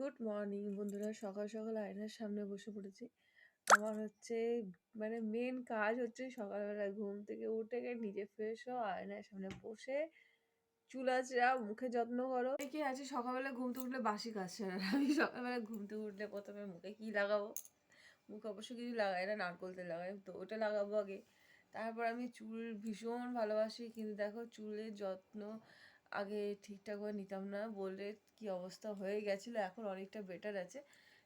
Good morning বন্ধুরা। সকাল সকাল আয়নার সামনে বসে পড়েছি। আমার হচ্ছে মানে মেন কাজ হচ্ছে সকালবেলা ঘুম থেকে উঠে গিয়ে নিজে ফ্রেশ হও, আয়নার সামনে বসে চুল আঁচড়াও, মুখে যত্ন করো। কে আছে সকালবেলা ঘুম থেকে উঠলে বাসি কাজ সেরে? আমি সকালবেলা ঘুম থেকে উঠলে প্রথমে মুখে কি লাগাবো? মুখে অবশ্য কিছু লাগাই না, নারকোল তেল লাগাই, তো ওটা লাগাবো আগে। তারপর আমি চুল ভীষণ ভালোবাসি, কিন্তু দেখো চুলের যত্ন আগে ঠিকঠাক করে নিতাম না বলে কি অবস্থা হয়ে গেছিলো। এখন অনেকটা বেটার আছে।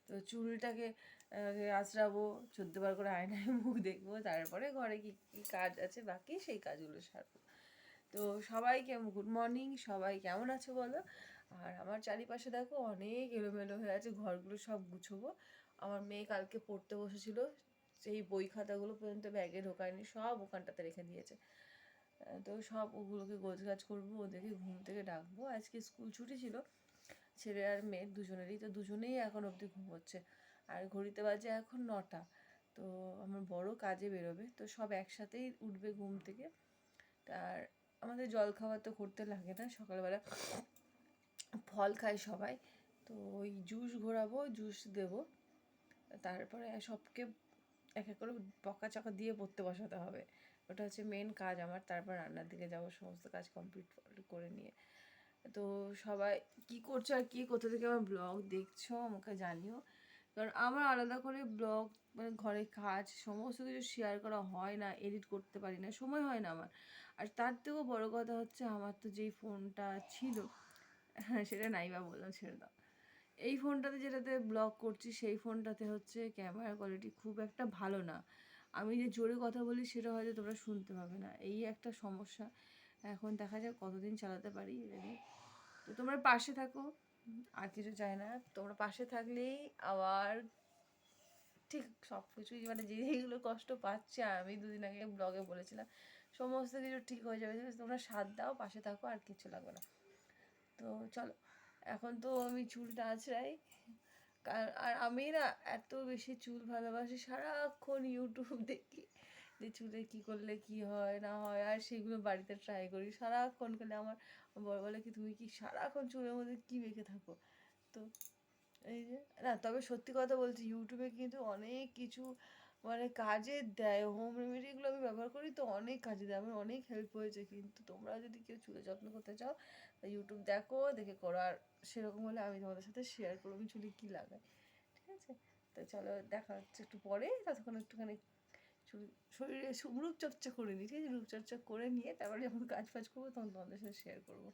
তো চুলটাকে আঁচড়াবো, 14বার করে আয়নায় মুখ দেখবো, তারপরে ঘরে কি কী কাজ আছে বাকি সেই কাজগুলো সারবো। তো সবাইকে গুড মর্নিং, সবাই কেমন আছো বলো? আর আমার চারিপাশে দেখো অনেক এলোমেলো হয়ে আছে, ঘরগুলো সব গুছোবো। আমার মেয়ে কালকে পড়তে বসেছিল, সেই বই খাতাগুলো পর্যন্ত ব্যাগে ঢোকায়নি, সব ওখানটাতে রেখে দিয়েছে। তো সব ওগুলোকে গোছগাছ করবো, ওদেরকে ঘুম থেকে ডাকবো। আজকে স্কুল ছুটি ছিল ছেলে আর মেয়ে দুজনেরই, তো দুজনেই এখন অবধি ঘুমোচ্ছে। আর ঘড়িতে বাজে এখন 9টা। তো আমার বড় কাজে বেরোবে, তো সব একসাথেই উঠবে ঘুম থেকে। আর আমাদের জলখাবার তো করতে লাগে না, সকালবেলা ফল খায় সবাই। তো ওই জুস ঘোরাবো, জুস দেবো, তারপরে সবকে এক এক করে বকাচকা দিয়ে পড়তে বসাতে হবে। ওটা হচ্ছে মেন কাজ আমার। তারপর রান্নার দিকে যাবো, সমস্ত কাজ কমপ্লিট করে নিয়ে। তো সবাই কি করছো আর কি কোথা থেকে আমার ব্লগ দেখছো আমাকে জানিও। কারণ আমার আলাদা করে ব্লগ মানে ঘরের কাজ সমস্ত কিছু শেয়ার করা হয় না, এডিট করতে পারি না, সময় হয় না আমার। আর তার থেকেও বড় কথা হচ্ছে আমার তো যেই ফোনটা ছিল, হ্যাঁ সেটা নাই বা বললাম, ছেড়ে দাও। এই ফোনটাতে যেটাতে ব্লগ করছি সেই ফোনটাতে হচ্ছে ক্যামেরা কোয়ালিটি খুব একটা ভালো না। আমি যে জোরে কথা বলি সেটা হয়তো তোমরা শুনতে পাবে না, এই একটা সমস্যা। এখন দেখা যাক কতদিন চালাতে পারি এটা দিয়ে। তো তোমরা পাশে থাকো, আর কিছু চাই না। তোমরা পাশে থাকলেই আবার ঠিক সব কিছুই মানে যেগুলো কষ্ট পাচ্ছে আমি দুদিন আগে ব্লগে বলেছিলাম সমস্ত কিছু ঠিক হয়ে যাবে। তোমরা সাথ দাও, পাশে থাকো, আর কিছু লাগবে না। তো চলো, এখন তো আমি চুলটা আঁচড়াই। আর আমি না এত বেশি চুল ভালোবাসি, সারাক্ষণ ইউটিউব দেখি যে চুলে কী করলে কী হয় না হয়, আর সেগুলো বাড়িতে ট্রাই করি সারাক্ষণ। করলে আমার বড় বলে কি তুমি কি সারাক্ষণ চুলের মধ্যে কী মেখে থাকো? তো এই যে না, তবে সত্যি কথা বলছি, ইউটিউবে কিন্তু অনেক কিছু মানে কাজে দেয়, হোম রেমেডিগুলো আমি ব্যবহার করি, তো অনেক কাজে দেয়, আমার অনেক হেল্প হয়েছে। কিন্তু তোমরা যদি কেউ চুলের যত্ন করতে চাও ইউটিউব দেখো, দেখে করো। আর সেরকম হলে আমি তোমাদের সাথে শেয়ার করবো আমি চুলে কী লাগাই, ঠিক আছে? তো চলো দেখা হচ্ছে একটু পরে, ততক্ষণ একটুখানি চুল শরীরে রূপচর্চা করে নিই, ঠিক আছে? রূপচর্চা করে নিয়ে তারপরে যখন কাজ ফাজ করবো তখন তোমাদের সাথে শেয়ার করবো।